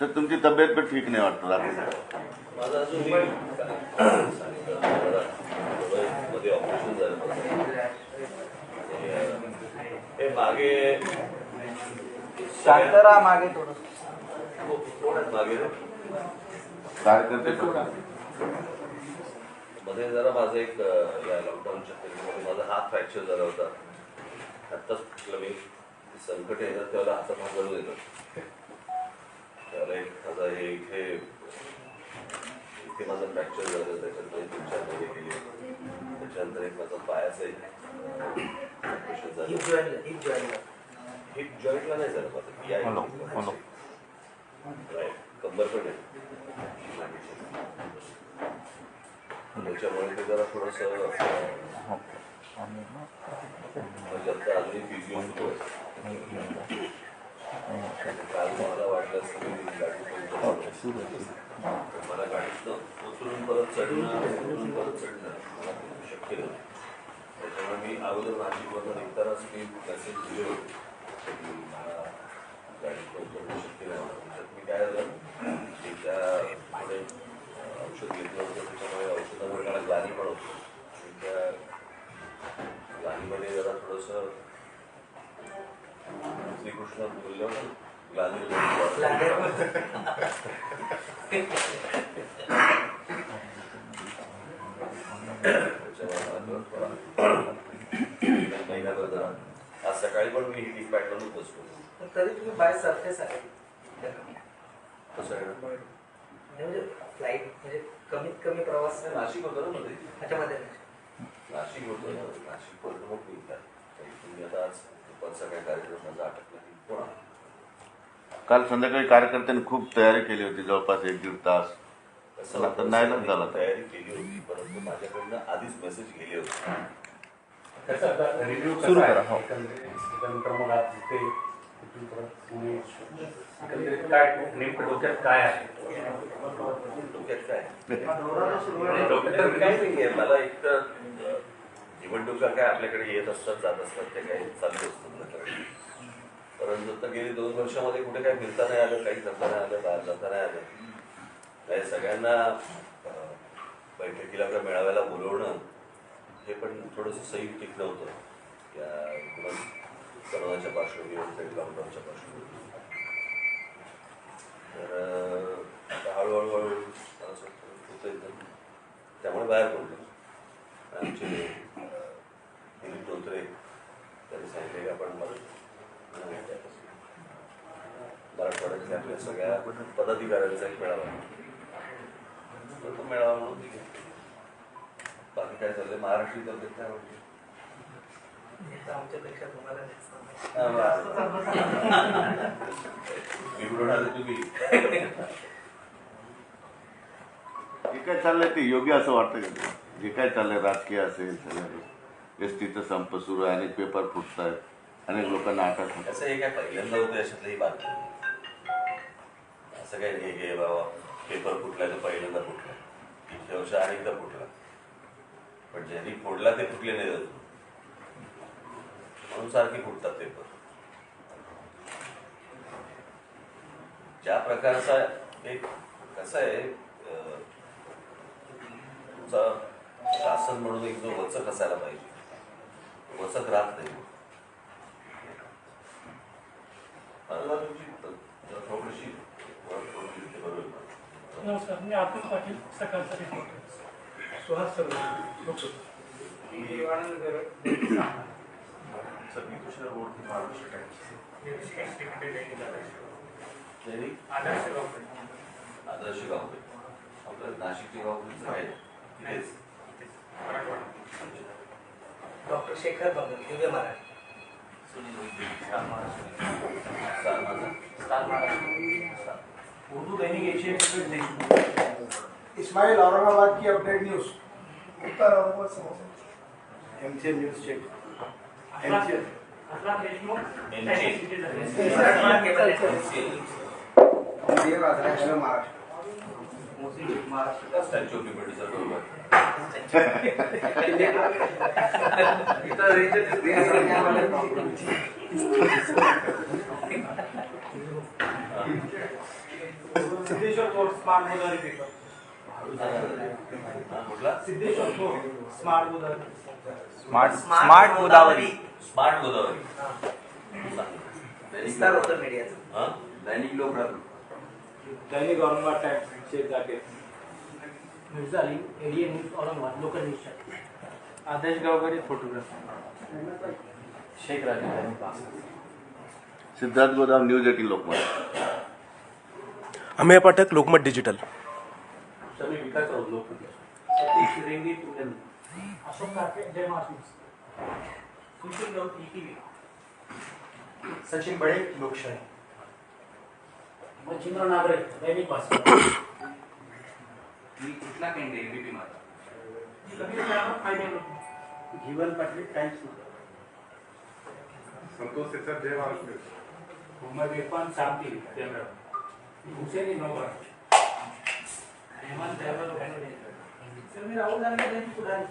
Sir तुमची तब्येत पण ठीक नाही वाटतं रात्री. माझं अजून मध्ये ऑपरेशन झालं हे मागे शांतरा मागे थोडं कोण आहेत मागे कार्यकर्ते मध्ये जरा माझं एक या लॉकडाऊनच्या पिरियडमध्ये माझा हात फ्रॅक्चर झाला होता. आत्ताच म्हटलं मी संकट येणार त्यावेळेला हातात हात घालून येतं. त्याला एक माझा हे इथे माझं फ्रॅक्चर झालं, त्याच्यानंतर 3-4 महिने गेले. त्याच्यानंतर एक माझा पायाचं ऑपरेशन झालं. हिप जॉईंटला नाही झालं माझं, कंबर पण आहे. त्याच्यामुळे ते जरा थोडंसं म्हणजे आता अजूनही फिजिओ सुरू आहे. काल मला वाटलं असं की गाडी मला गाडीतनं उतरून परत चढणं मला शक्य नव्हतं. त्याच्यामुळे मी अगोदर नाशिकवरनं निघतानाच मी मेसेज दिले होते की मला गाडीतनं उतरणं शक्य नाही. त्याच्यात मी काय झालं की त्या पुढे औषध घेतलं होतं, त्याच्यामुळे औषधामुळे मला ग्लानी पण होतं. त्या ग्लानीमध्ये जरा थोडंसं श्रीकृष्ण बोललं ग्लानी महिन्याभर जरा आज सकाळी पण मी हिटिंग पॅटर्नच बसतो. तरी तुम्ही बाय सरफेस आहे कसं आहे म्हणजे फ्लाईट म्हणजे कमीत कमी प्रवास नाशिक होतं ना मध्ये, ह्याच्यामध्ये नाशिक होतं ना, नाशिक पर्यंत मग निघतात. तुम्ही आता आज दुपारचा काय कार्यक्रम माझा अटकला की कोणा काल संध्याकाळी कार्यकर्त्यांनी खूप तयारी केली होती, जवळपास 1-1.5 तास. कसं नाही झाला तयारी केली होती, परंतु माझ्याकडनं आधीच मेसेज गेले होते. सुरू करा. हो. मग आज ते काय नेमकं डोक्यात काय आहे? डोक्यात काय काही नाहीये. मला एक तर निवडणुका काय आपल्याकडे येत असतात, जात असतात, ते काही चालू असतात. परंतु तर गेली 2 वर्षामध्ये कुठे काही फिरता नाही आलं, काही करता नाही आलं, बाहेर जाता नाही आलं. काही सगळ्यांना बैठकीला किंवा मेळाव्याला बोलवणं हे पण थोडंसं संयुक्तिक नव्हतं या कोरोनाच्या पार्श्वभूमीवर, लॉकडाऊनच्या पार्श्वभूमीवर. तर हळूहळू होतं एकदम, त्यामुळे बाहेर पडलो. आमचे दिलीप धोत्रे त्यांनी सांगितले की आपण मराठवाड्यातल्या आपल्या सगळ्या पदाधिकाऱ्यांचा एक मेळावा, तो मेळावा म्हणून बाकी काय चाललंय महाराष्ट्रीय तब्येत काय वाटते? आमच्यापेक्षा तुम्हाला निवडून आले तुम्ही. जे काय चाललंय ते योग्य असं वाटतं का? जे काय चाललंय राजकीय असेल, सगळं एसटीचा संप सुरू आहे, अनेक पेपर फुटत आहेत, अनेक लोकांना अटक होत. असं हे काय पहिल्यांदा होतं याच्यातलंही बातमी? असं काय हे बाबा पेपर फुटलाय तर पहिल्यांदा फुटला, इतक्या वर्ष अनेकदा फुटला, पण ज्यांनी फोडला ते फुटले नाही जात म्हणून सारखी फुटतात पेपर. ज्या प्रकारचा एक कसं आहे तुमचा शासन म्हणून एक जो वचक असायला पाहिजे, वचक राहत नाही. थोडीशी बरोबर. नमस्कार, मी आतिश पाटील, सकाळचा रिपोर्टर. सुहास आदर्श गाव आपलं नाशिकचे गाव आहे. डॉक्टर शेखर बघल दिव्य मराठी. उर्दू दैनिक एशियन इस्माइल औरंगाबाद की अपडेट न्यूज. उत्तर Aurangabad MCN news check. Statue of लिबर्टीचा बरोबर. Siddheshwar Thor smart Godavari paper. कुठला Siddheshwar Thor smart Godavari. Smart Godavari. Smart Godavari. विस्तार होतो मीडियाचा. हा? दैनिक लोकरात्र. दैनिक औरंगाबाद टाइम्स शेख जाके Mirza Ali ADA news Aurangabad local news channel. आदेश गावकरी फोटोग्राफर. शेख राजा दैनिक भास्कर. सिद्धार्थ गोदाम न्यूज 18 लोकमत. अमेय पाठक लोकमत डिजिटल. सभी विकास और लोकप्रिय. सतीश रेंगे पुणे. अशोक कारके जय महाराष्ट्र. सुशील राऊत ETV. सचिन बडे लोकशाही. मच्छिंद्र नागरे दैनिक भास्कर. मी कुठला कॅन्डिडेट बीपी माझा. कबीर अहमद फायदे लोक. जीवन पाटील टाइम्स. संतोष सर जय Maharashtra. Umar Irfan Shanti Kendra. Hussain Innova. Hemant Deval family. Sir मी राहुल गांधी दैनिक पुढारी.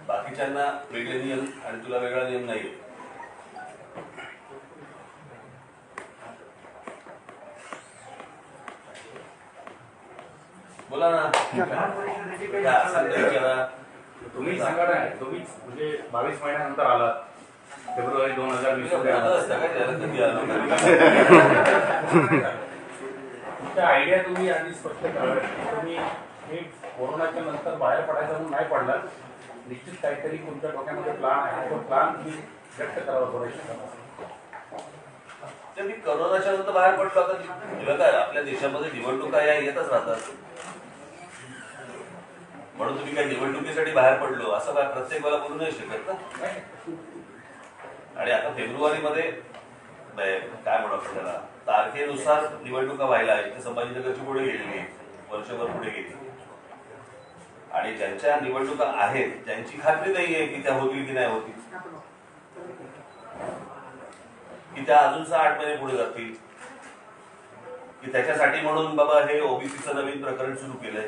बाकीच्यांना वेगळे नियम आणि तुला वेगळा नियम नाही. बोला ना. काय असेल तर विचारा. तुम्ही सांगा ना, तुम्हीच म्हणजे 22 महिन्यानंतर आलात. फेब्रुवारी 2020 मध्ये आलात. बोलत काय त्याला कधी आलो. तुमच्या आयडिया तुम्ही आधी स्पष्ट करा. तुम्ही हे कोरोनाच्या नंतर बाहेर पडायचं म्हणून नाही पडलात. निश्चित काहीतरी तुमच्या डोक्यामध्ये प्लॅन आहे. तो प्लॅन तुम्ही व्यक्त करावा थोड्याशा. ते मी करोनाच्या नंतर बाहेर पडलो. आता तुला काय आपल्या देशामध्ये निवडणुका या येतच राहतात. म्हणून तुम्ही काय निवडणुकीसाठी बाहेर पडलो असं काय प्रत्येक वेळा बोलू नाही शकत ना. आणि आता फेब्रुवारीमध्ये काय म्हणू आपण त्याला तारखेनुसार निवडणुका व्हायला आहेत. संभाजीनगरची पुढे गेलेली आहे, वर्षभर पुढे गेली. आणि ज्यांच्या निवडणुका आहेत ज्यांची खात्री नाही आहे की त्या होतील की नाही होतील, की त्या अजून 6-8 महिने पुढे जातील, की त्याच्यासाठी म्हणून बाबा हे ओबीसीचं नवीन प्रकरण सुरू केलंय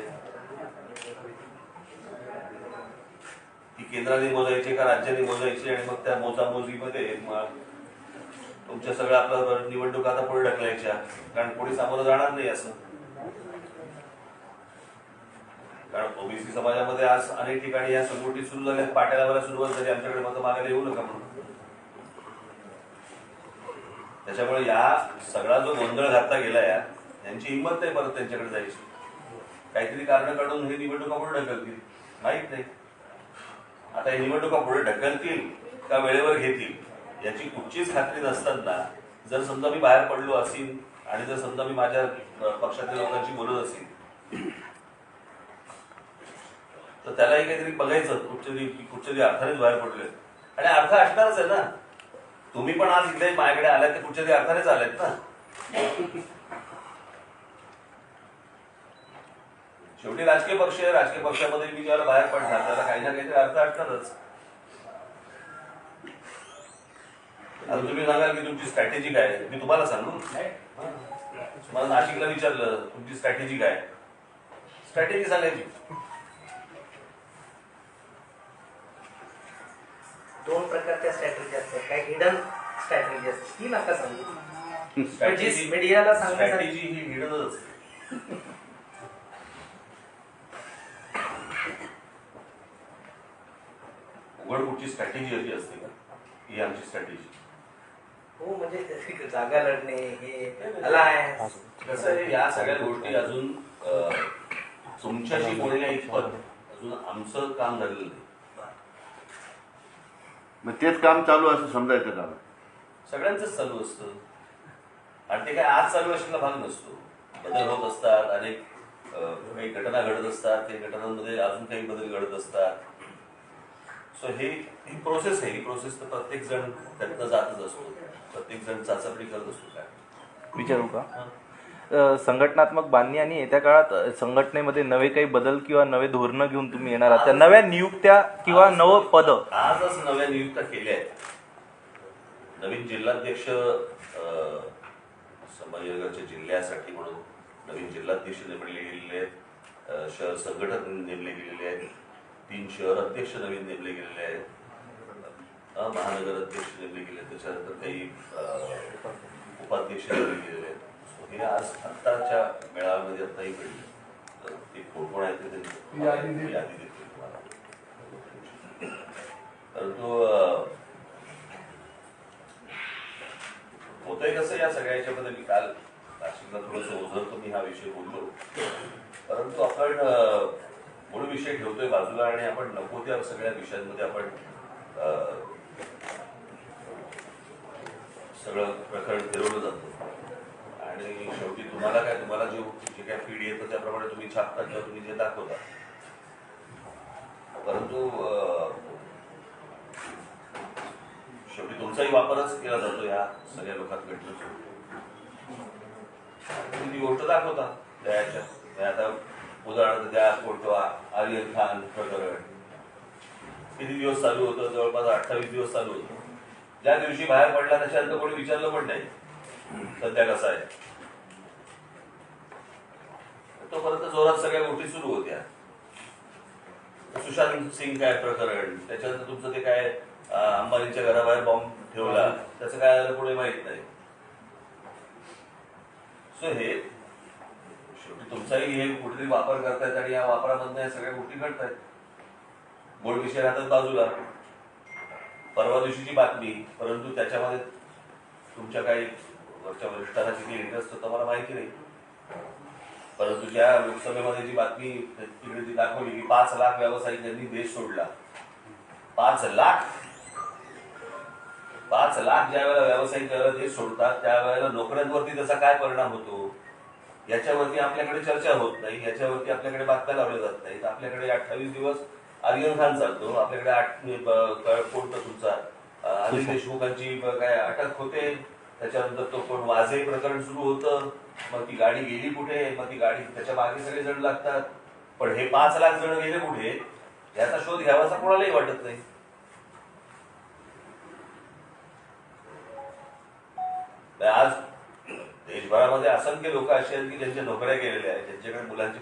की केंद्राने मोजायचे का राज्याने मोजायचे आणि मग त्या मोजामोजीमध्ये तुमच्या सगळं आपलं निवडणूक आता पुढे ढकलायच्या, कारण कोणी सामोरं जाणार नाही असं. कारण ओबीसी समाजामध्ये आज अनेक ठिकाणी या संघटना सुरू झाल्या, पाट्या लावायला सुरुवात झाली, आमच्याकडे मतं मागायला येऊ नका म्हणून. त्याच्यामुळे या सगळा जो गोंधळ घातला गेला यांची हिंमत नाही परत त्यांच्याकडे जायची. काहीतरी कारण काढून हे निवडणुका पुढे ढकलतील माहित नाही. आता हे निवडणुका पुढे ढकलतील का वेळेवर घेतील याची कुठचीच खात्री नसताना जर समजा मी बाहेर पडलो असेल आणि जर समजा मी माझ्या पक्षातल्या लोकांशी बोलत असेल तर त्यालाही काहीतरी बघायचं कुठच्यातरी अर्थानेच बाहेर पडले. आणि अर्थ असणारच आहे ना. तुम्ही पण आज इथे माझ्याकडे आलात ते कुठच्यातरी अर्थानेच आलेत ना. शेवटी राजकीय पक्ष आहे, राजकीय पक्षामध्ये मी ज्याला बाहेर पडणार त्याला काही ना काहीतरी अर्थ असणारच. आता तुम्ही सांगाल की तुमची स्ट्रॅटेजी काय आहे, मी तुम्हाला सांगू. मला नाशिकला विचारलं तुमची स्ट्रॅटेजी काय, स्ट्रॅटेजी सांगायची. 2 प्रकारच्या स्ट्रॅटेजी असतात. काही हिडन स्ट्रॅटेजी असते ती नका सांगू. स्ट्रॅटेजी मीडियाला सांगण्यासाठी स्ट्रॅटेजी ही हिडनच असते. उघड कुठची स्ट्रॅटेजी अशी असते का ही आमची स्ट्रॅटेजी. हो म्हणजे जागा लढणे हे अलायन्स कसं आहे या सगळ्या गोष्टी अजून तुमच्याशी बोलण्या इतपत अजून आमचं काम झालेलं नाही. मग तेच काम चालू असं समजायचं का? सगळ्यांचंच चालू असतं आणि ते काय आज चालू असलेला भाग नसतो. बदल होत असतात, अनेक काही घटना घडत असतात, त्या घटनांमध्ये अजून काही बदल घडत असतात. सो ही प्रोसेस आहे. ही प्रोसेस तर प्रत्येक जण त्यातनं जातच असतो, प्रत्येक जण चाचपणी करत असतो. काय विचारू का? संघटनात्मक बांधणी आणि येत्या काळात संघटनेमध्ये नवे काही बदल किंवा नवे धोरणं घेऊन तुम्ही येणार आहात, त्या नव्या नियुक्त्या किंवा नवं पद आजच नव्या नियुक्त्या केल्या आहेत. नवीन जिल्हाध्यक्ष संभाजीनगरच्या जिल्ह्यासाठी म्हणून नवीन जिल्हाध्यक्ष नेमले गेलेले आहेत. शहर संघटक नेमले गेलेले आहेत, 3 शहर अध्यक्ष नवीन नेमले गेलेले आहेत, महानगर अध्यक्ष नेमले गेले, त्याच्यानंतर काही उपाध्यक्ष नेमले गेलेले आहेत. हे आज आत्ताच्या मेळाव्यामध्ये आत्ताही घडले. तर ते कोण आहेत ते त्यांनी यादी देतील तुम्हाला. परंतु होतंय कसं या सगळ्याच्यामध्ये, मी काल नाशिकला थोडंसं ओझरतो मी हा विषय बोललो, परंतु आपण मूळ विषय ठेवतोय बाजूला आणि आपण नको त्या सगळ्या विषयांमध्ये आपण सगळं प्रकरण फिरवलं जातं. आणि शेवटी तुम्हाला जे काय फीड येतं त्याप्रमाणे तुम्ही छापता किंवा तुम्ही जे दाखवता. परंतु शेवटी तुमचाही वापरच केला जातो या सगळ्या लोकांकडनं. तुम्ही ती गोष्ट दाखवता त्याच्या. आता उदाहरणार्थ त्या कोणतं आर्यन खान प्रकरण किती दिवस चालू होतं? जवळपास 28 दिवस चालू होतं. ज्या दिवशी बाहेर पडला त्याच्यानंतर कोणी विचारलं पण नाही सध्या कसा आहे. तोपर्यंत जोरात सगळ्या गोष्टी सुरू होत्या. सुशांत सिंग काय प्रकरण, त्याच्यानंतर तुमचं ते काय अंबानीच्या घराबाहेर बॉम्ब ठेवला, त्याचं काय आलं पुढे माहित नाही. सो हे शेवटी तुमचाही हे कुठेतरी वापर करतायत आणि या वापरामधनं या सगळ्या गोष्टी घडतायत. मूळ विषय राहतात बाजूला. परवा दिवशीची बातमी, परंतु त्याच्यामध्ये तुमच्या काही वरच्या वरिष्ठांना किती इंटरेस्ट होता मला माहिती नाही. परंतु ज्या लोकसभेमध्ये जी बातमी तिकडे ती दाखवली की 5 लाख व्यावसायिकांनी देश सोडला. 5 लाख ज्या वेळेला व्यावसायिक ज्यावेळेला देश सोडतात त्यावेळेला नोकऱ्यांवरती त्याचा काय परिणाम होतो याच्यावरती आपल्याकडे चर्चा होत नाही, याच्यावरती आपल्याकडे बातम्या लावल्या जात नाहीत. आपल्याकडे 28 दिवस आर्यन खान चालतो, आपल्याकडे कोणतं तुमचा अनिल देशमुखांची काय अटक होते, त्याच्यानंतर तो कोण वाझे प्रकरण सुरू होतं, मग ती गाडी गेली कुठे, मग ती गाडी त्याच्या मागे सगळे जण लागतात. पण हे 5 लाख जण गेले कुठे याचा शोध घ्यावासा कोणालाही वाटत नाही. आज देशभरामध्ये असंख्य लोक असे आहेत की ज्यांच्या नोकऱ्या गेलेल्या आहेत, ज्यांच्याकडे मुलांची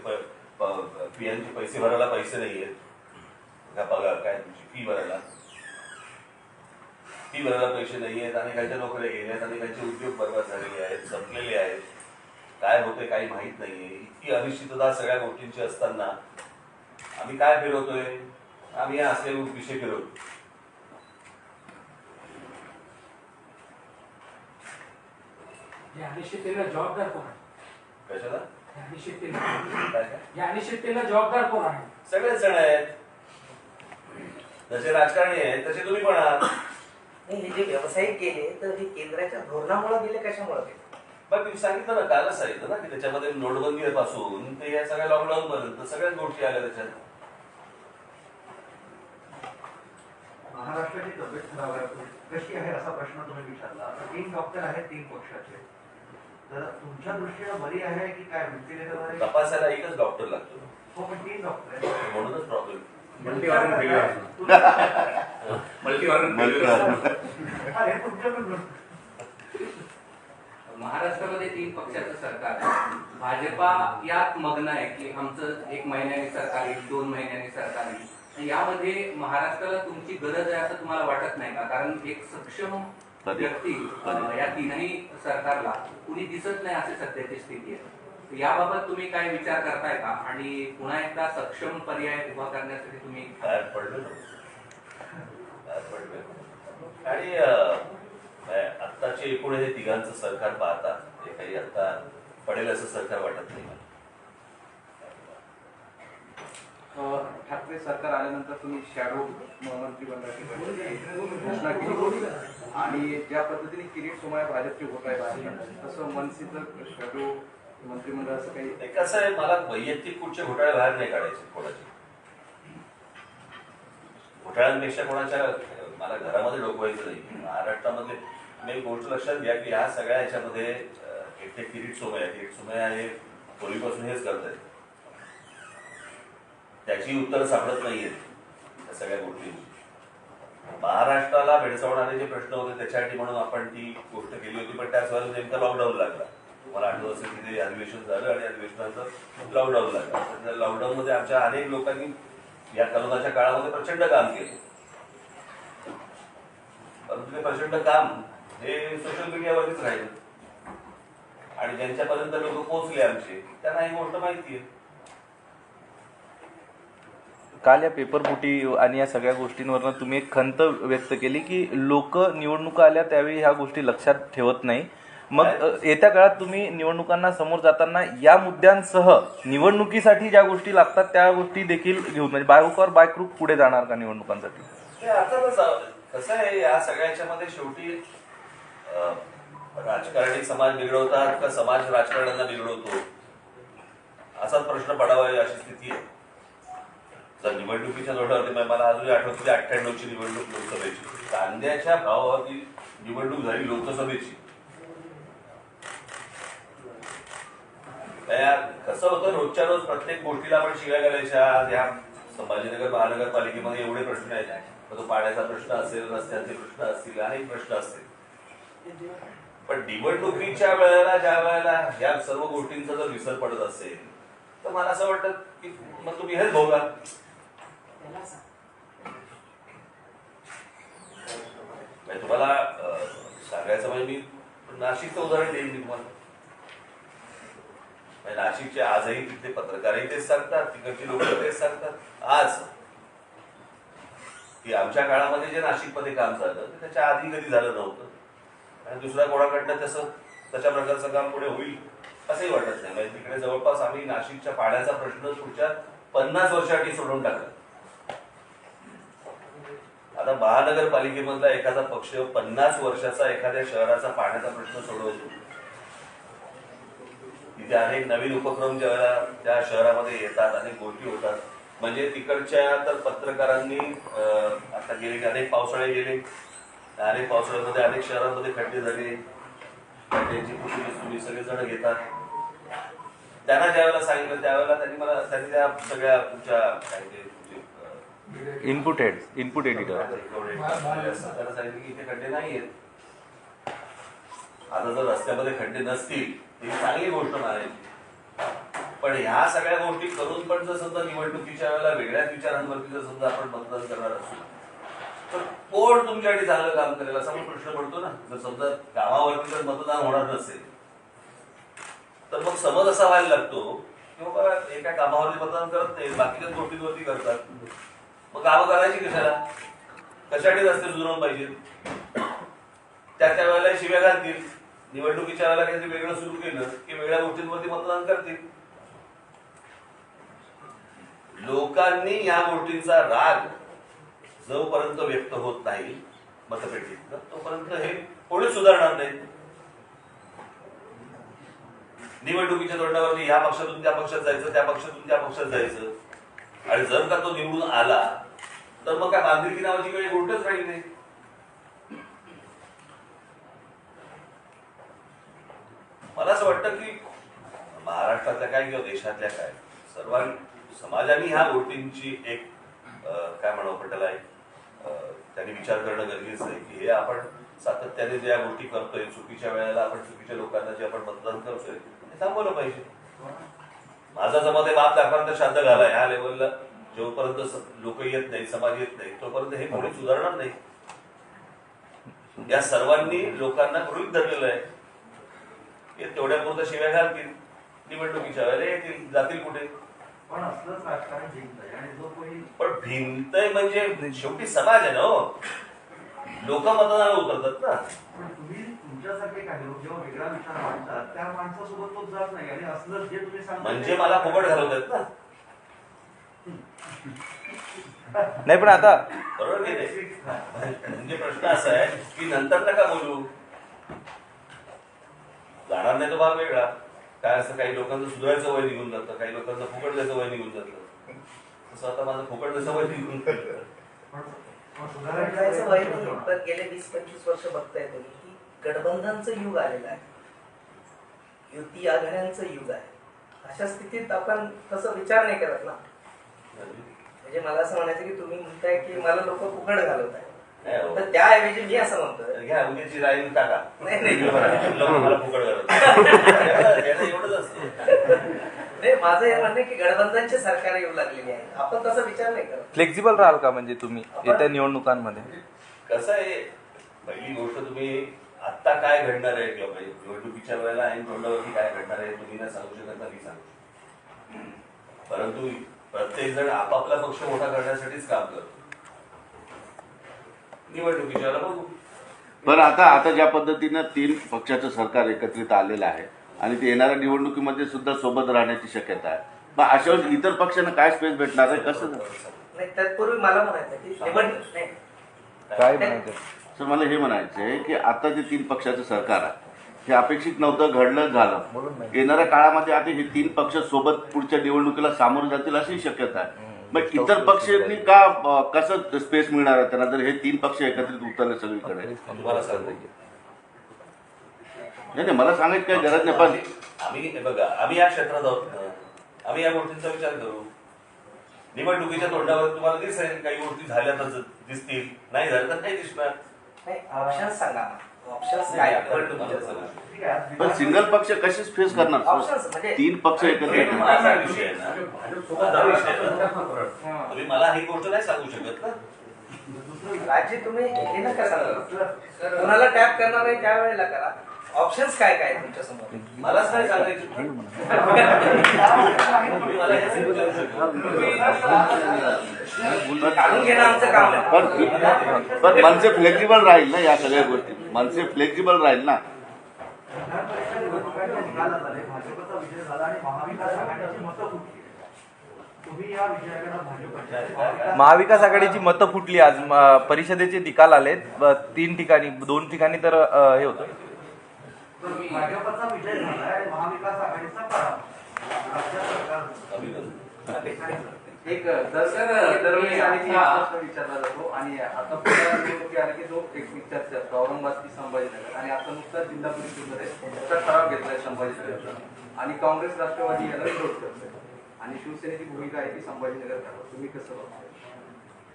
बियांचे पैसे भरायला पैसे नाहीयेत, पगार काय तुमची फी भरायला पैसे नाहीयेत, अनेकांच्या नोकऱ्या गेल्या आहेत, अनेकांचे उद्योग बर्बाद झालेले आहेत, संपलेले आहेत, काय होते काही माहित नाहीये. इतकी अनिश्चितता सगळ्या गोष्टींची असताना आम्ही काय फिरवतोय? आम्ही या असले विषय फिरवतो. या अनिश्चिततेला जबाबदार कोण आहे? कशाला? या अनिश्चिततेला काय या अनिश्चिततेला जबाबदार कोण आहे? सगळेच जण आहेत. जसे राजकारणी आहेत तसे तुम्ही पण आहात. हे जे व्यावसायिक गेले तर हे केंद्राच्या धोरणामुळे गेले, कशामुळे गेले? मग मी सांगितलं ना, कालच सांगितलं ना की त्याच्यामध्ये नोटबंदी पासून ते या सगळ्या लॉकडाऊन पर्यंत सगळ्याच गोष्टी आल्या त्याच्यात. महाराष्ट्राची तब्येत खराब आहे कशी आहे असा प्रश्न तुम्ही विचारला. 3 डॉक्टर आहेत 3 पक्षाचे, तर तुमच्या दृष्टीनं बरी आहे की काय? व्हेंटिलेटरवर तपासायला एकच डॉक्टर लागतो. हो, पण 3 डॉक्टर आहेत म्हणूनच प्रॉब्लेम. मल्टीऑर्गन फेल्युअर अरे तुमच्याकडून महाराष्ट्रामध्ये 3 पक्षाचं सरकार आहे. भाजपा यात मग्न आहे की आमचं 1 महिन्याने सरकार येईल, 2 महिन्याने सरकार येईल. यामध्ये महाराष्ट्राला तुमची गरज आहे असं तुम्हाला वाटत नाही का? कारण एक सक्षम व्यक्ती या 3ही सरकारला कुणी दिसत नाही अशी सध्याची स्थिती आहे. याबाबत तुम्ही काय विचार करताय का? आणि पुन्हा एकदा सक्षम पर्याय उभा करण्यासाठी तुम्ही बाहेर पडलो आणि आत्ताचे एकूण हे तिघांचं सरकार पाहता हे काही आता पडेल असं सरकार वाटत नाही. ठाकरे सरकार आल्यानंतर तुम्ही शॅडो मंत्रिमंडळाची घोषणा केली आणि ज्या पद्धतीने किरीट सोमय्या भाजपचे घोटाळे आहेत तसं मनसेचं शॅडो मंत्रिमंडळ असं काही. कसं आहे, मला वैयक्तिक कुठचे घोटाळे बाहेर नाही काढायचे कोणाचे. घोटाळ्यांपेक्षा कोणाच्या मला घरामध्ये डोकवायचं नाही. महाराष्ट्रामध्ये मी एक गोष्ट लक्षात घ्या की ह्या सगळ्या ह्याच्यामध्ये एकटे किरीट सोमय्या हे पूर्वीपासून हेच करतायत. त्याची उत्तरं सापडत नाहीयेत त्या सगळ्या गोष्टींची. महाराष्ट्राला भेडसावणारे जे प्रश्न होते त्याच्यासाठी म्हणून आपण ती गोष्ट केली होती, पण त्याच वेळेला नेमका लॉकडाऊन लागला. तुम्हाला आठवत असेल की ते अधिवेशन झालं आणि अधिवेशनानंतर लॉकडाऊन लागलं. त्या लॉकडाऊनमध्ये आमच्या अनेक लोकांनी या करोनाच्या काळामध्ये प्रचंड काम केलं. परंतु ते प्रचंड काम हे सोशल मीडियावरतीच राहिलं आणि ज्यांच्यापर्यंत लोक पोहोचले आमचे त्यांना ही गोष्ट माहिती आहे. काल या पेपरफुटी आणि या सगळ्या गोष्टींवरनं तुम्ही एक खंत व्यक्त केली की लोक निवडणुका आल्या त्यावेळी ह्या गोष्टी लक्षात ठेवत नाही. मग येत्या काळात तुम्ही निवडणुकांना समोर जाताना या मुद्द्यांसह निवडणुकीसाठी ज्या गोष्टी लागतात त्या गोष्टी देखील घेऊन म्हणजे बायहुक और बायक्रूप पुढे जाणार का निवडणुकांसाठी? ते अर्थातच कसं आहे, या सगळ्याच्या मध्ये शेवटी राजकारणी समाज बिघडवतात का समाज राजकारण्यांना बिघडवतो असाच प्रश्न पडावा अशी स्थिती आहे. तर निवडणुकीच्या जोड्यावरती मला अजूनही आठवत की 98ची निवडणूक लोकसभेची कांद्याच्या भावावरती निवडणूक झाली लोकसभेची. कसं होतं, रोजच्या रोज प्रत्येक गोष्टीला आपण शिव्या घालायच्या. या संभाजीनगर महानगरपालिकेमध्ये एवढे प्रश्न आहेत, तो पाण्याचा प्रश्न असेल, रस्त्यांचे प्रश्न असतील, अनेक प्रश्न असतील. पण निवडणुकीच्या वेळेला ज्या वेळेला या सर्व गोष्टींचा जर विसर पडत असेल तर मला असं वाटतं की मग तुम्ही हेच भोगा. तुम्हाला सांगायचं म्हणजे मी नाशिकचं उदाहरण देईन मी तुम्हाला. नाशिकचे आजही तिथले पत्रकारही तेच सांगतात, तिकडची लोक तेच सांगतात आज की आमच्या काळामध्ये जे नाशिकमध्ये काम झालं ते त्याच्या आधी कधी झालं नव्हतं आणि दुसऱ्या कोणाकडनं तशा प्रकारचं काम पुढे होईल असंही वाटत नाही. म्हणजे तिकडे जवळपास आम्ही नाशिकच्या पाण्याचा प्रश्न पुढच्या 50 वर्षासाठी सोडून टाकला. आता महानगरपालिकेमधला एखादा पक्ष 50 वर्षाचा एखाद्या शहराचा पाण्याचा प्रश्न सोडवतो. तिथे अनेक नवीन उपक्रम ज्यावेळेला त्या शहरामध्ये येतात, अनेक गोष्टी होतात. म्हणजे तिकडच्या तर पत्रकारांनी आता गेले अनेक पावसाळे गेले, अनेक पावसाळ्यामध्ये अनेक शहरांमध्ये खड्डे झाले, खड्ड्यांची फुटेज तुम्ही सगळेजण घेतात. त्यांना ज्यावेळेला सांगितलं त्यावेळेला त्यांनी त्या सगळ्या तुमच्या इनपुट एडिटर त्यांना सांगितलं की इथे खड्डे नाही आहेत. आता जर रस्त्यामध्ये खड्डे नसतील ही चांगली गोष्ट नाही, पण ह्या सगळ्या गोष्टी करून पण जर समजा निवडणुकीच्या वेळेला वेगळ्याच विचारांवरती जर समजा आपण मतदान करणार असू तर कोण तुमच्यासाठी चांगलं काम करेल असा पण प्रश्न पडतो ना. जर समजा गावावरती जर मतदान होणार नसेल तर मग समज असा व्हायला लागतो की बाबा एका कामावरती मतदान करत नाही, बाकीच्याच गोष्टींवरती करतात. मग गावं करायची कशासाठी रस्ते सुधारून पाहिजे, त्या वेळेला शिव्या घालतील. निवडणुकीच्या वेळेला काहीतरी वेगळं सुरू केलं की वेगळ्या गोष्टींवरती मतदान करतील. लोकांनी या गोष्टींचा राग जोपर्यंत व्यक्त होत नाही मतपेटीत तोपर्यंत हे कोणी सुधारणार नाही. निवडणुकीच्या तोंडावरती ह्या पक्षातून त्या पक्षात जायचं, त्या पक्षातून त्या पक्षात जायचं आणि जर का तो निवडून आला तर मग काय बांधिलकी नावाची काही गोष्टच राहिली नाही. मला असं वाटतं की महाराष्ट्रातल्या काय किंवा देशातल्या काय सर्व समाजाने ह्या गोष्टींची एक काय म्हणावं आपण त्याला त्यांनी विचार करणं गरजेचं आहे की हे आपण सातत्याने ज्या गोष्टी करतोय, चुकीच्या वेळेला आपण चुकीच्या लोकांना जे आपण मतदान करतोय ते थांबवलं पाहिजे. माझा जमा ते बाप दाखवांतर श्राद्ध घाला ह्या लेवलला जोपर्यंत लोक येत नाही, समाज येत नाही तोपर्यंत हे कोणी सुधारणार नाही. या सर्वांनी लोकांना गृहीत धरलेलं आहे. हे तेवढ्या पुरतं शिव्या घालतील, निवडणुकीच्या वेळेला येतील, जातील कुठे. पण असलंच राजकारण भिंत आणि जो कोणी पण भिंत म्हणजे शेवटी समाज आहे ना हो. लोक मतदानाला उतरतात ना. पण तुम्ही तुमच्यासारखे काही लोक जेव्हा वेगळा विचार मांडतात त्या माणसासोबत तो जात नाही आणि असलं जे तुम्ही सांगता म्हणजे मला फुकट घालवतात ना. नाही पण आता बरोबर की नाही. म्हणजे प्रश्न असा आहे की नंतर नका बोलू, जाणार नाही तो भाग वेगळा. काय असं काही लोकांचं सुधारायचं वय निघून जातं, काही लोकांचं फुकट द्यायचं वय निघून जातं. तसं आता माझं फुकट द्यायचं वय निघून जातं. सुधारायचं वय नाही, पण गेले 20-25 वर्ष बघताय तुम्ही की गठबंधनचं युग आलेलं आहे, युती आघाड्यांचं युग आहे. अशा स्थितीत आपण तसं विचार नाही करत ना. म्हणजे मला असं म्हणायचं की तुम्ही म्हणताय की मला लोक फुकट घालवत आहे, नाही हो. तर त्याऐवजी मी असं म्हणतोय घ्या उद्याची राहील टाका नाही, नाही. लोक मला फुकट करत एवढंच असतं. नाही, माझं हे म्हणणं आहे की गठबंधनचे सरकार येऊ लागलेली आहे. आपण तसा विचार नाही करत. फ्लेक्झिबल राहाल का म्हणजे तुम्ही येत्या निवडणुकांमध्ये? कसं आहे, पहिली गोष्ट तुम्ही आत्ता काय घडणार आहे किंवा निवडणुकीच्या वेळेला ऐन तोंडावरती काय घडणार आहे तुम्ही नाही सांगू शकत ना, मी सांगू. परंतु प्रत्येक जण आपापला पक्ष मोठा करण्यासाठीच काम करतो. निवडणुकीच्या वेळेला बघू. पण आता ज्या पद्धतीनं 3 पक्षाचं सरकार एकत्रित आलेलं आहे आणि ते येणाऱ्या निवडणुकीमध्ये सुद्धा सोबत राहण्याची शक्यता आहे, मग अशा वेळेस इतर पक्षांना काय स्पेस भेटणार आहे, कसं? नाही, तत्पूर्वी मला म्हणायचं की निवडणूक नाही. काय म्हणायचं? सर मला हे म्हणायचं आहे की आता जे 3 पक्षाचं सरकार आहे हे अपेक्षित नव्हतं, घडलं झालं. येणाऱ्या काळामध्ये आता हे 3 पक्ष सोबत पुढच्या निवडणुकीला सामोरे जातील अशी शक्यता आहे. मग इतर पक्षांनी का कसं स्पेस मिळणार आहे त्यांना जर हे 3 पक्ष एकत्रित उतरले सगळीकडे? तुम्हाला सांगतो नाही मला सांगायची काही गरज नाही, पण आम्ही बघा आम्ही या क्षेत्रात आहोत ना, आम्ही या गोष्टींचा विचार करू. निवडणुकीच्या तोंडावर तुम्हाला दिसेल काही गोष्टी झाल्या तर दिसतील, नाही झाल्या तर नाही दिसणार. नाही, ऑप्शन्स सांगा ना. ऑप्शन्स काय निवडणुकीच्या पण सिंगल पक्ष कशीच फेस करणार ऑप्शन्स म्हणजे 3 पक्ष एकत्रित? माझा विषय आहे ना, माझा विषय आहे ना. तुम्ही मला ही गोष्ट नाही सांगू शकत ना. राज्य तुम्ही हे नका सांगा. कोणाला टॅप करणार नाही त्यावेळेला करा. ऑप्शन्स काय काय तुमच्या समोर? मलाच नाही सांगायचं. तुम्ही मला हे सांगू शकत. काढून घेणं आमचं काम आहे. पण मनसे फ्लेक्झिबल राहील ना या सगळ्या गोष्टी, मनसे फ्लेक्झिबल राहील ना. भाजपचा विजय झाला आणि महाविकास आघाडीची मतं फुटली. तुम्ही या विजयाकडे महाविकास आघाडीची मतं फुटली. आज परिषदेचे निकाल आलेत 3 ठिकाणी, 2 ठिकाणी तर हे होतं. भाजपचा विजय झाला आणि महाविकास आघाडीचा पराभव. राज्य सरकार एक दरवेळी आणि मी हा प्रश्न विचारला जातो आणि आता पुढच्या निवडणुकी आली की जो एक चर्चा असतो औरंगाबाद की संभाजीनगर, आणि आता नुकताच जिल्हा परिषदेमध्ये त्याचा ठराव घेतलाय संभाजीनगरचा आणि काँग्रेस राष्ट्रवादी याला विरोध करतोय आणि शिवसेनेची भूमिका आहे की संभाजीनगर करावं. तुम्ही कसं बघताय?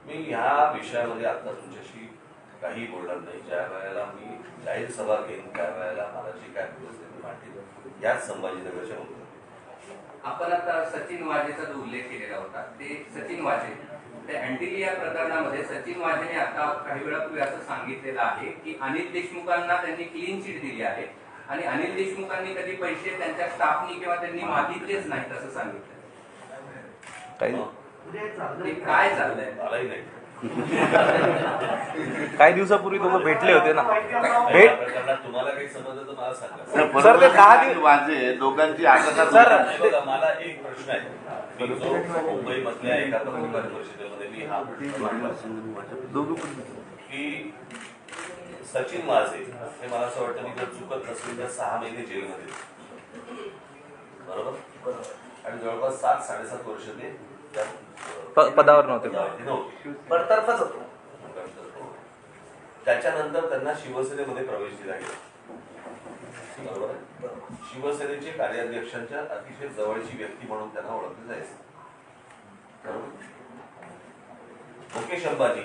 मी ह्या विषयामध्ये आता तुमच्याशी काही बोलणार नाही. ज्या वेळेला मी जाहीर सभा घेईन त्या वेळेला मला जी काय परिस्थिती मांडली याच संभाजीनगरच्या मुद्द्यावर. आपण आता सचिन वाझेचा जो उल्लेख केलेला होता, ते सचिन वाझे ते अँटिलिया प्रकरणामध्ये सचिन वाझेने आता काही वेळापूर्वी असं सांगितलेलं आहे की अनिल देशमुखांना त्यांनी क्लीन चिट दिली आहे आणि अनिल देशमुखांनी कधी पैसे त्यांच्या स्टाफनी किंवा त्यांनी मागितलेच नाहीत असं सांगितलं. ते काय चाललंय? मलाही नाही. काही दिवसापूर्वी दोघं भेटले होते ना. या प्रकरणात तुम्हाला काही समजलं तर मला सांगा. सर, ते 10 दिवस वाजे दोघांची आता सर, बघा, मला एक प्रश्न आहे. मी जो मुंबई मधल्या एका पत्रकार परिषदेमध्ये मी हा प्रश्न मांडला की सचिन वाझे हे मला असं वाटतं मी जर चुकत नसेल तर 6 महिने जेलमध्ये, बरोबर, आणि जवळपास 7-7.5 वर्ष ते पदावर नव्हते. बडतर्फच होतो. त्याच्यानंतर त्यांना शिवसेनेमध्ये प्रवेश दिला गेला, बरोबर आहे. शिवसेनेचे कार्याध्यक्षांच्या अतिशय जवळची व्यक्ती म्हणून त्यांना ओळखले जायचे, बरोबर. मुकेश अंबानी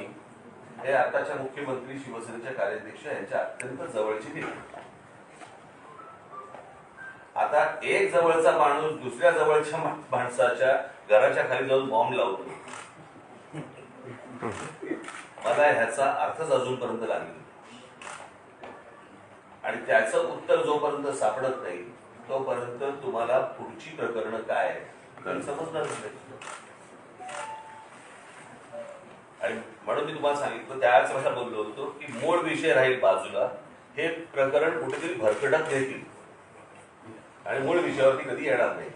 हे आताच्या मुख्यमंत्री शिवसेनेच्या कार्याध्यक्ष यांच्या अत्यंत जवळची व्यक्ती. आता एक जवळचा माणूस दुसऱ्या जवळच्या माणसाच्या घराच्या खाली जाऊन बॉम्ब लावतो. मला ह्याचा अर्थच अजूनपर्यंत लागेल आणि त्याचं उत्तर जोपर्यंत सापडत नाही तोपर्यंत तुम्हाला पुढची प्रकरणं काय समजणार नाही. आणि म्हणून मी तुम्हाला सांगितलं, त्याच वेळेला बोललो होतो की मूळ विषय राहील बाजूला, हे प्रकरण कुठेतरी भरकटत घेतील आणि मूळ विषयावरती कधी येणार नाही.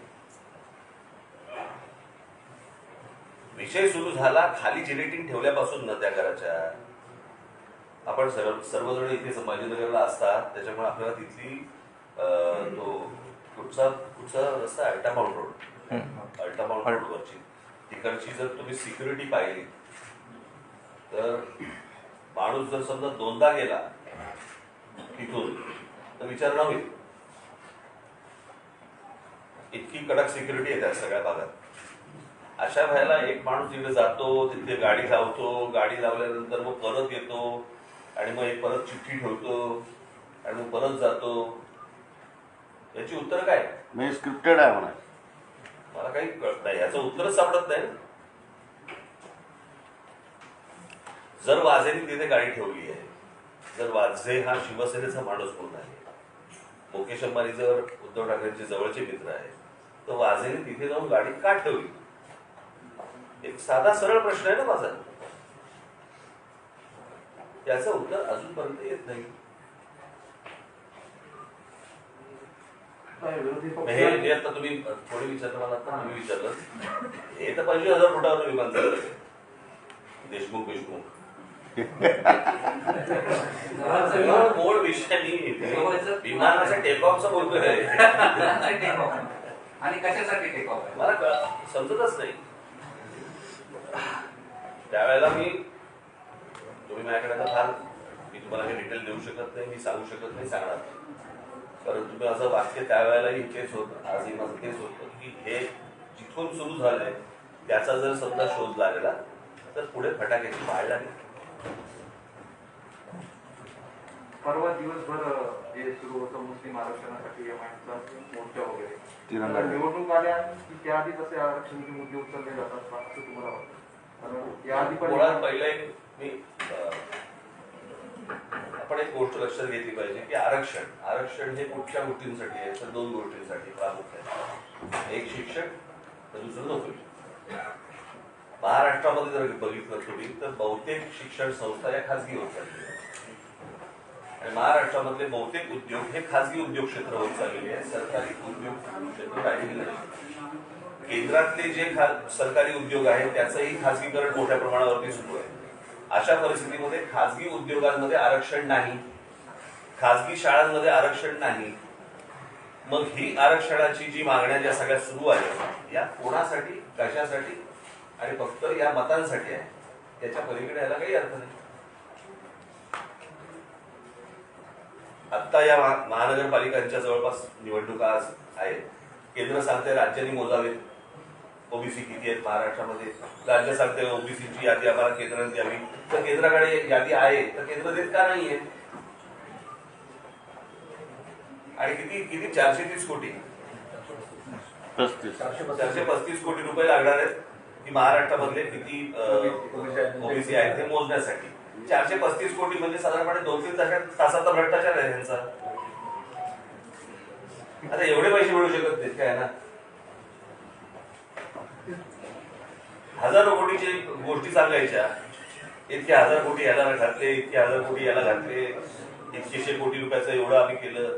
विषय सुरू झाला खाली जिलेटिन ठेवल्यापासून ना त्या घराच्या. आपण सर्वजण इथे संभाजीनगरला असतात त्याच्यामुळे आपल्याला तिथली तो कुठचा रस्ता अल्टामाउंट रोडवरची तिकडची जर तुम्ही सिक्युरिटी पाहिली तर माणूस जर समजा 2दा गेला तिथून तर विचार न होईल, इतकी कडक सिक्युरिटी आहे त्या सगळ्या भागात. अशा वेळेला एक माणूस तिथे जातो, तिथे गाडी लावतो, गाडी लावल्यानंतर मग परत येतो आणि मग एक परत चिठ्ठी ठेवतो आणि मग परत जातो. याची उत्तर काय? म्हणजे स्क्रिप्टेड आहे म्हणा. मला काही कळत नाही, याचं उत्तरच सापडत नाही. जर वाझेने तिथे गाडी ठेवली आहे, जर वाझे हा शिवसेनेचा माणूस म्हणून आहे, मुकेश अंबानी जर उद्धव ठाकरेंचे जवळचे मित्र आहेत, तर वाझेने तिथे जाऊन गाडी का ठेवली? एक साधा सरळ प्रश्न आहे ना माझा. त्याचं उत्तर अजूनपर्यंत येत नाही. हे आता तुम्ही थोडी विचारलं, मला आता तुम्ही विचारलं, हे तर 25,000 फुटावर विमान चाललं देशमुख मूळ विषय नाही. विमानाचा टेक ऑफचा बोलतोय आणि कशासाठी टेक ऑफ? मला समजतच नाही. त्यावेळेला तुम्ही माझ्याकडे आता फार मी तुम्हाला काही डिटेल देऊ शकत नाही, मी सांगू शकत नाही, सांगणार नाही. कारण तुम्ही असं वाक्य त्यावेळेलाही तेच होतं, आजही माझं तेच होतं की हे जिथून सुरू झालंय त्याचा जर समजा शोध लागला तर पुढे फटाक्याची पाळ लागेल. परवा दिवसभर जे सुरू होतं मुस्लिम आरक्षणासाठी एमआयएमचा मोर्चा वगैरे, तिरंगा. निवडणूक आल्या की त्याआधी कसे आरक्षणाचे मुद्दे उचलले जातात असं तुम्हाला वाटतं? कारण याआधी पण मुळात पहिलं आपण एक गोष्ट लक्षात घेतली पाहिजे की आरक्षण हे कुठच्या गोष्टींसाठी आहे, तर 2 गोष्टींसाठी प्रामुख्याने. एक शिक्षण, तर दुसरं नोकरी. महाराष्ट्रामध्ये जर बघितलं तुम्ही तर बहुतेक शिक्षण संस्था या खासगी होत चाललेल्या आहेत आणि महाराष्ट्रामधले बहुतेक उद्योग हे खासगी उद्योग क्षेत्र होत चाललेले आहे, सरकारी उद्योग क्षेत्र राहिलेले नाही. केंद्रातले जे सरकारी उद्योग आहेत त्याचंही खासगीकरण मोठ्या प्रमाणावरती सुरू आहे. अशा परिस्थितीमध्ये खासगी उद्योगांमध्ये आरक्षण नाही, खासगी शाळांमध्ये आरक्षण नाही. मग ही आरक्षणाची जी मागण्या ज्या सगळ्या सुरू आहेत या कोणासाठी, कशासाठी आणि फक्त या मतांसाठी आहे, त्याच्या पलीकडे याला काही अर्थ नाही. आत्ता या महानगरपालिकांच्या जवळपास निवडणुका आज आहेत. केंद्र सांगते राज्यांनी मोजावेत ओबीसी किती आहेत महाराष्ट्रामध्ये, राज्य सांगते ओबीसीची यादी आम्हाला केंद्राने द्यावी, तर केंद्राकडे यादी आहे तर केंद्र देत का नाहीये? आणि किती 430 कोटी 435 कोटी रुपये लागणार आहेत की महाराष्ट्रामधले किती ओबीसी आहेत ते मोजण्यासाठी. 435 कोटी म्हणजे साधारणपणे 2-3 तासाचा भ्रष्टाचार आहे त्यांचा. आता एवढे पैसे मिळू शकत नाहीत काय ना. हजारो कोटीची गोष्टी सांगायच्या, इतके 1000 कोटी याला घातले, इतके 1000 कोटी याला घातले, 100 कोटी रुपयाचं एवढं आम्ही केलं,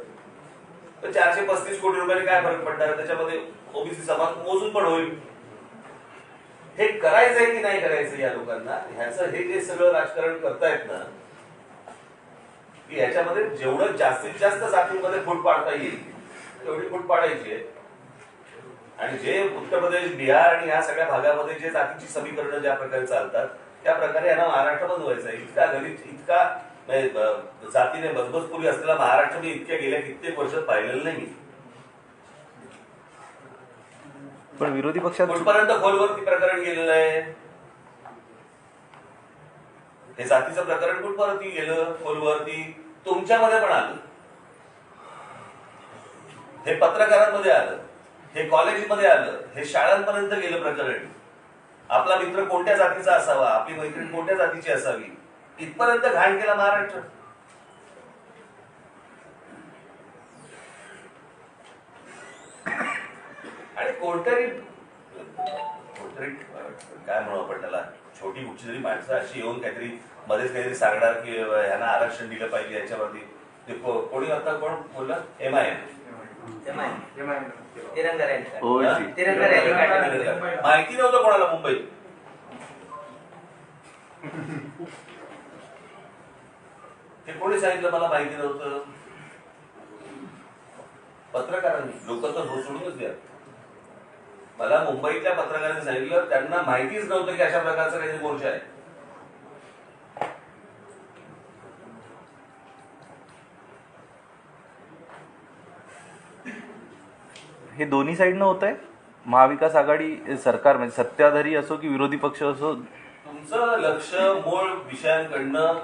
तर 435 कोटी रुपयाने काय फरक पडणार? त्याच्यामध्ये ओबीसी समाज मोजून पण होईल. हे करायचंय की नाही करायचं या लोकांना, ह्याचं हे जे सगळं राजकारण करतायत ना, की ह्याच्यामध्ये जेवढं जास्तीत जास्त जातींमध्ये फूट पाडता येईल तेवढी फूट पाडायची आहे. आणि जे उत्तर प्रदेश, बिहार आणि या सगळ्या भागामध्ये जे जातीची समीकरणं ज्या प्रकारे चालतात त्या प्रकारे यांना महाराष्ट्र बनवायचं आहे. इतका गरीब, इतका जातीने बजबजपुरी असलेला महाराष्ट्र मी इतक्या गेल्या कित्येक वर्षात पाहिलेलं नाही. पण विरोधी पक्षात कुठपर्यंत खोलवरती प्रकरण गेलेलं आहे? हे जातीचं प्रकरण कुठपर्यंत गेलं खोलवरती? तुमच्यामध्ये पण आलं, हे पत्रकारांमध्ये आलं, हे कॉलेजमध्ये आलं, हे शाळांपर्यंत गेलं प्रकरण. आपला मित्र कोणत्या जातीचा असावा, आपली मैत्रीण कोणत्या जातीची असावी, इथपर्यंत घाण केला महाराष्ट्र. आणि कोणतरी काय म्हणू आपण त्याला, छोटी कुठची तरी माणसं अशी येऊन काहीतरी मध्येच काहीतरी सांगणार की ह्यांना आरक्षण दिलं पाहिजे याच्यावरती. ते कोणी आता कोण बोलला? एमआयएम तिरंगा रॅली. तिरंगा माहिती नव्हतं कोणाला मुंबईत. हे कोणी सांगितलं? मला माहिती नव्हतं. पत्रकारांनी. लोक तर सोडूनच द्या. मला मुंबईतल्या पत्रकारांनी सांगितलं त्यांना माहितीच नव्हतं की अशा प्रकारचा काही मोर्चा आहे. हे दोन्ही साईडनं होत आहे. महाविकास आघाडी सरकार म्हणजे सत्ताधारी असो की विरोधी पक्ष असो, तुमचं लक्ष मूळ विषयांकडनं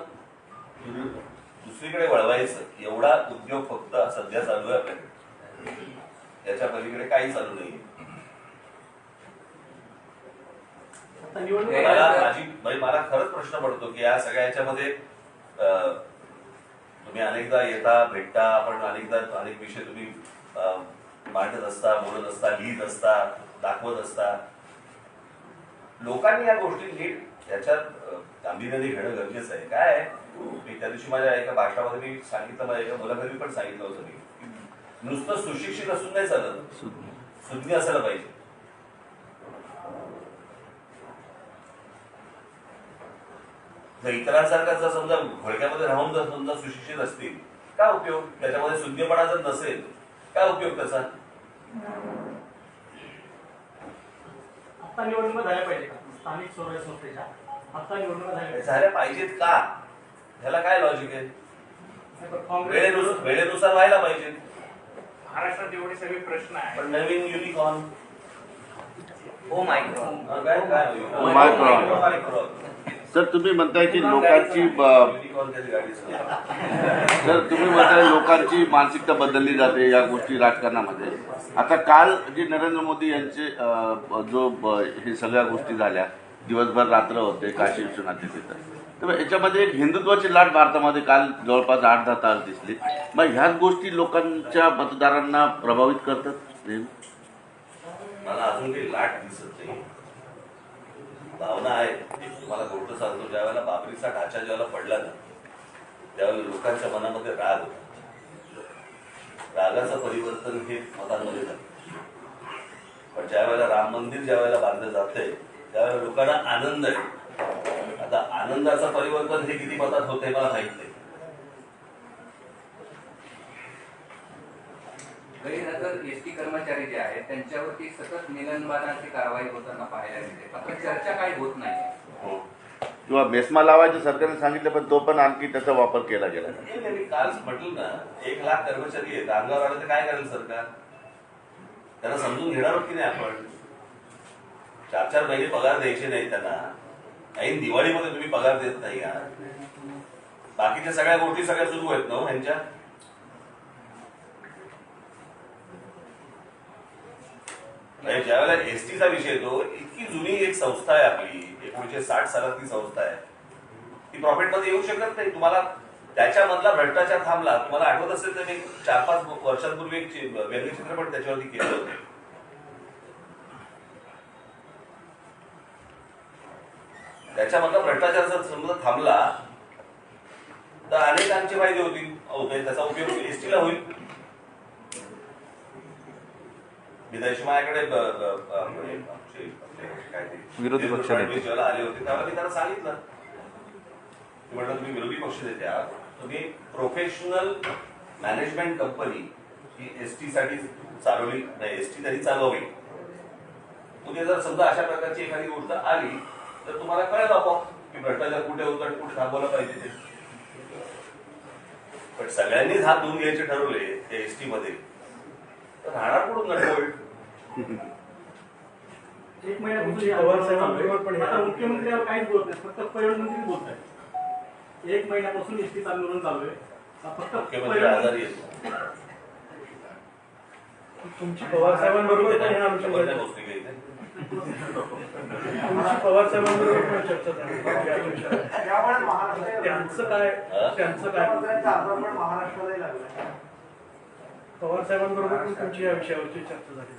दुसरीकडे वळवायचं एवढा उद्योग फक्त सध्या चालू आहे आपल्याकडे. याच्या पलीकडे काही चालू नाही. मला खरंच प्रश्न पडतो की या सगळ्या याच्यामध्ये तुम्ही अनेकदा येता, भेटता, आपण अनेक विषय तुम्ही मांडत असता, बोलत असता, लिहित असता, दाखवत असता. लोकांनी या गोष्टी नीट याच्यात गांभीर्याने घेणं गरजेचं आहे. काय आहे, मी त्या दिवशी माझ्या एका भाषणामध्ये मी सांगितलं, माझ्या एका मुलाखतीत पण सांगितलं होतं मी, नुसतं सुशिक्षित असून नाही चालत, सुज्ञ असायला पाहिजे. जर इतरांसारखा जर समजा घोळक्यामध्ये राहून जर समजा सुशिक्षित असतील, काय उपयोग? त्याच्यामध्ये सुज्ञपणा जर नसेल, काय उपयोग त्याचा? आता निवडणुका झाल्या पाहिजे का स्थानिक स्वराज्य संस्थेच्या? आता निवडणुका झाल्या पाहिजेत का? ह्याला काय लॉजिक आहे? वेळेनुसार व्हायला पाहिजे. महाराष्ट्रात एवढे सगळे प्रश्न आहेत, पण नवीन युनिकॉर्न मायक्रॉन काय काय मायक्रॉन. सर तुम्ही म्हणताय की लोकांची युनिकॉर्न त्याची गाडी सर तुम्ही म्हणताय लोकांची मानसिकता बदलली जाते या गोष्टी राजकारणामध्ये. आता काल जे नरेंद्र मोदी यांचे हे सगळ्या गोष्टी झाल्या, दिवसभर रात्र होते काशी विश्वनाथ तिथं, तर याच्यामध्ये एक हिंदुत्वाची लाट भारतामध्ये काल जवळपास 8-10 तास दिसली. मग ह्याच गोष्टी लोकांच्या मतदारांना प्रभावित करतात. मला अजून काही लाट दिसत नाही. भावना आहे. तुम्हाला गोष्ट सांगतो, ज्या वेळेला बाबरीचा ढाचा ज्यावेळेला पडला ना, त्यावेळेला लोकांच्या मनामध्ये राग होता. रागाचं परिवर्तन हे मतांमध्ये झालं. पण ज्या वेळेला राम मंदिर ज्या वेळेला बांधलं जातंय त्यावेळेला लोकांना आनंद आहे. आता आनंदाचं परिवर्तन हे किती मतात होतंय मला माहित नाही. गैरहजर एसटी कर्मचारी जे आहेत त्यांच्यावरती सतत निलंबनाची कारवाई होताना पाहायला मिळते, मात्र चर्चा काही होत नाही. किंवा मेस्मा लावायचं सरकारने सांगितलं, पण तो पण आणखी त्याचा वापर केला गेला. मी काल म्हटलं ना, 1 लाख कर्मचारी आहेत, अंगावर आलं तर काय करेल सरकार? त्यांना समजून घेणार आहोत की नाही आपण? 4-4 महिने पगार द्यायचे नाही त्यांना. ऐन दिवाळीमध्ये तुम्ही पगार देत नाही का? बाकीच्या सगळ्या गोष्टी सगळ्या सुरू आहेत ना ह्यांच्या. ज्या वेळेला एसटीचा विषय येतो, इतकी जुनी एक संस्था आहे आपली, 1960 सालातली संस्था आहे, ती प्रॉफिट मध्ये येऊ शकत नाही. तुम्हाला त्याच्यामधला भ्रष्टाचार थांबला. तुम्हाला आठवत असेल तर मी 4-5 वर्षांपूर्वी एक व्यंगचित्रपट त्याच्यावरती केलं होतं. त्याच्यामधला भ्रष्टाचार जर समजा थांबला तर अनेकांचे फायदे होतील. त्याचा उपयोग एसटीला होईल. विदेशी माझ्याकडे विरोधी पक्ष जेव्हा आले होते तेव्हा मी त्यांना सांगितलं, म्हटलं तुम्ही विरोधी पक्ष नेते आहात, तुम्ही प्रोफेशनल मॅनेजमेंट कंपनी ही एसटी साठी चालवली नाही, एसटी तरी चालवावी. उद्या जर समजा अशा प्रकारची एखादी गोष्ट आली तर तुम्हाला कळेल आपोआप की भ्रष्टाचार कुठे होतं आणि कुठे थांबवलं पाहिजे ते. पण सगळ्यांनीच हात धुवून घ्यायचे ठरवले त्या एसटी मध्ये, तर राहणार कुठून नटवट? 1 महिन्यापासून आता मुख्यमंत्र्यावर काहीच बोलत नाही, फक्त पर्यटन मंत्री बोलत आहे. 1 महिन्यापासून एसटीचं आंदोलन चालू आहे, फक्त मुख्यमंत्री आजारी येतो. तुमची पवार साहेबांबरोबर पण ह्या गोष्टी काही नाही. तुमची पवार साहेबांबरोबर पण चर्चा झाली. त्यामुळे महाराष्ट्र त्यांचं काय महाराष्ट्रालाही लागलं. पवार साहेबांबरोबर पण तुमची या विषयावरची चर्चा झाली.